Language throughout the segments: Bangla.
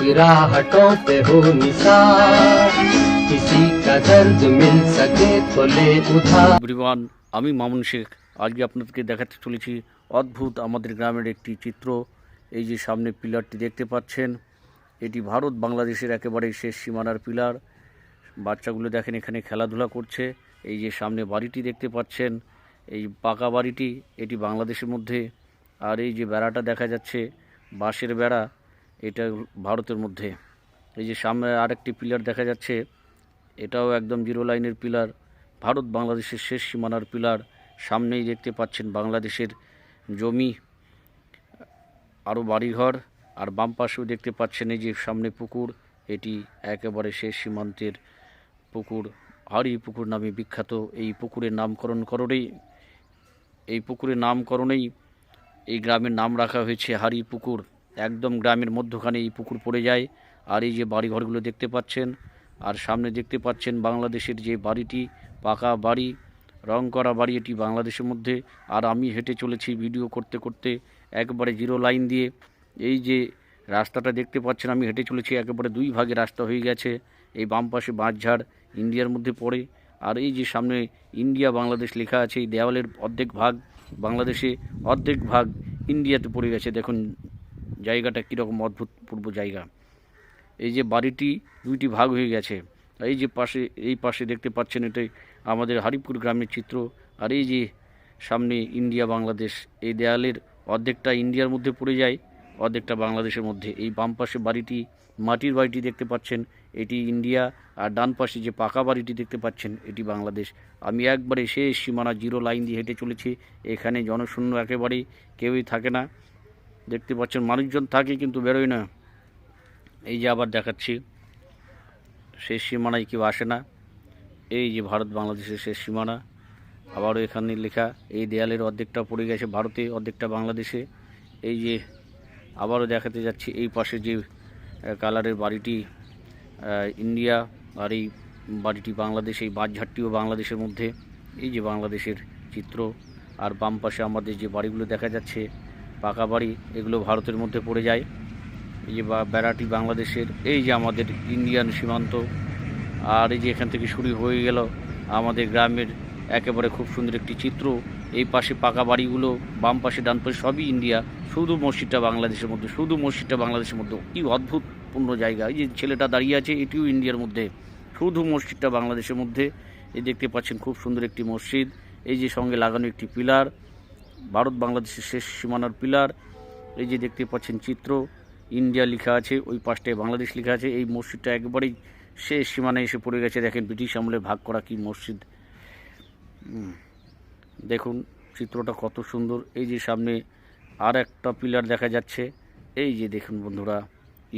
गिराहटों पे हो निसार, किसी का दर्द मिल सके तो ले उधार। এভরিওয়ান, আমি মামুন শেখ। আজকে আপনাদেরকে দেখাতে চলেছি অদ্ভুত আমাদের গ্রামের একটি চিত্র। এই যে সামনে পিলারটি দেখতে পাচ্ছেন, এটি ভারত বাংলাদেশের একেবারে শেষ সীমানার পিলার। বাচ্চাগুলো দেখেন এখানে খেলাধুলা করছে। এই যে সামনে বাড়িটি দেখতে পাচ্ছেন, এই পাকা বাড়িটি, এটি বাংলাদেশের মধ্যে। আর এই যে বেড়াটা দেখা যাচ্ছে, বাঁশের বেড়া, এটা ভারতের মধ্যে। এই যে সামনে আরেকটি পিলার দেখা যাচ্ছে, এটাও একদম জিরো লাইনের পিলার, ভারত বাংলাদেশের শেষ সীমানার পিলার। সামনেই দেখতে পাচ্ছেন বাংলাদেশের জমি, আরও বাড়িঘর, আর বাম পাশেও দেখতে পাচ্ছেন এই যে সামনে পুকুর, এটি একেবারে শেষ সীমান্তের পুকুর, হাড়ি পুকুর নামে বিখ্যাত। এই পুকুরের নামকরণেই এই গ্রামের নাম রাখা হয়েছে হাড়ি পুকুর। একদম গ্রামের মধ্যখানে এই পুকুর পড়ে যায়। আর এই যে বাড়িঘরগুলো দেখতে পাচ্ছেন, আর সামনে দেখতে পাচ্ছেন বাংলাদেশের যে বাড়িটি, পাকা বাড়ি, রং করা বাড়ি, এটি বাংলাদেশের মধ্যে। আর আমি হেঁটে চলেছি ভিডিও করতে করতে একবারে জিরো লাইন দিয়ে। এই যে রাস্তাটা দেখতে পাচ্ছেন, আমি হেঁটে চলেছি, একেবারে দুই ভাগে রাস্তা হয়ে গেছে। এই বাম পাশে বাঁশঝাড় ইন্ডিয়ার মধ্যে পড়ে, আর এই যে সামনে ইন্ডিয়া বাংলাদেশ লেখা আছে। এই দেওয়ালের অর্ধেক ভাগ বাংলাদেশে, অর্ধেক ভাগ ইন্ডিয়াতে পড়ে গেছে। দেখুন জায়গাটা কীরকম অভূতপূর্ব জায়গা। এই যে বাড়িটি দুইটি ভাগ হয়ে গেছে। এই যে পাশে দেখতে পাচ্ছেন, এটাই আমাদের হারিপুর গ্রামের চিত্র। আর এই যে সামনে ইন্ডিয়া বাংলাদেশ, এই দেয়ালের অর্ধেকটা ইন্ডিয়ার মধ্যে পড়ে যায়, অর্ধেকটা বাংলাদেশের মধ্যে। এই বাম পাশে বাড়িটি, মাটির বাড়িটি দেখতে পাচ্ছেন, এটি ইন্ডিয়া। আর ডান পাশে যে পাকা বাড়িটি দেখতে পাচ্ছেন, এটি বাংলাদেশ। আমি একবারে শেষ সীমানা জিরো লাইন দিয়ে হেঁটে চলেছি। এখানে জনশূন্য একেবারেই, কেউই থাকে না। দেখতে পাচ্ছেন মানুষজন থাকে কিন্তু বেরোয় না। এই যে আবার দেখাচ্ছি, শেষ সীমানায় কেউ আসে না। এই যে ভারত বাংলাদেশের শেষ সীমানা, আবারও এখানে লেখা। এই দেয়ালের অর্ধেকটা পড়ে গেছে ভারতে, অর্ধেকটা বাংলাদেশে। এই যে আবারও দেখাতে যাচ্ছি, এই পাশে যে কালারের বাড়িটি ইন্ডিয়া, আর এই বাড়িটি বাংলাদেশ। এই বাঁশঝাড়টিও বাংলাদেশের মধ্যে। এই যে বাংলাদেশের চিত্র। আর বাম পাশে আমাদের যে বাড়িগুলো দেখা যাচ্ছে, পাকা বাড়ি, এগুলো ভারতের মধ্যে পড়ে যায়। এই যে বেড়াটি বাংলাদেশের। এই যে আমাদের ইন্ডিয়ান সীমান্ত। আর এই যে এখান থেকে শুরু হয়ে গেল আমাদের গ্রামের একেবারে খুব সুন্দর একটি চিত্র। এই পাশে পাকা বাড়িগুলো, বাম পাশে ডান পাশে সবই ইন্ডিয়া, শুধু মসজিদটা বাংলাদেশের মধ্যে, শুধু মসজিদটা বাংলাদেশের মধ্যে। কি অদ্ভুতপূর্ণ জায়গা। এই যে ছেলেটা দাঁড়িয়ে আছে, এটিও ইন্ডিয়ার মধ্যে, শুধু মসজিদটা বাংলাদেশের মধ্যে। এই দেখতে পাচ্ছেন খুব সুন্দর একটি মসজিদ। এই যে সঙ্গে লাগানো একটি পিলার, ভারত বাংলাদেশের শেষ সীমানার পিলার। এই যে দেখতে পাচ্ছেন চিত্র, ইন্ডিয়া লেখা আছে, ওই পাশটায় বাংলাদেশ লেখা আছে। এই মসজিদটা একবারেই শেষ সীমানায় এসে পড়ে গেছে। দেখেন ব্রিটিশ আমলে ভাগ করা কি মসজিদ। দেখুন চিত্রটা কত সুন্দর। এই যে সামনে আর একটা পিলার দেখা যাচ্ছে। এই যে দেখুন বন্ধুরা,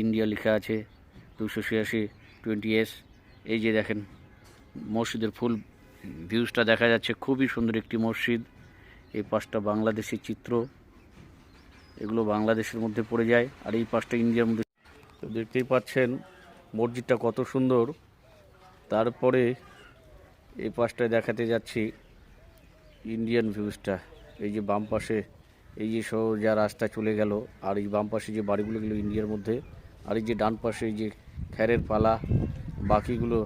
ইন্ডিয়া লেখা আছে, 286 20S। এই যে দেখেন মসজিদের ফুল ভিউজটা দেখা যাচ্ছে, খুবই সুন্দর একটি মসজিদ। এই পাশটা বাংলাদেশের চিত্র, এগুলো বাংলাদেশের মধ্যে পড়ে যায়। আর এই পাশটা ইন্ডিয়ার মধ্যে। তো দেখতেই পাচ্ছেন মসজিদটা কত সুন্দর। তারপরে এই পাশটায় দেখাতে যাচ্ছি ইন্ডিয়ান ভিউজটা। এই যে বাম পাশে এই যে সোজা রাস্তা চলে গেল, আর এই বাম পাশে যে বাড়িগুলো গেলো ইন্ডিয়ার মধ্যে। আর এই যে ডান পাশে এই যে খ্যারের পালা, বাকিগুলো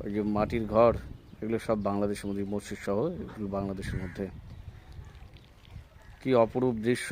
ওই যে মাটির ঘর, এগুলো সব বাংলাদেশের মধ্যে, মসজিদ সহ এগুলো বাংলাদেশের মধ্যে। কি অপরূপ দৃশ্য।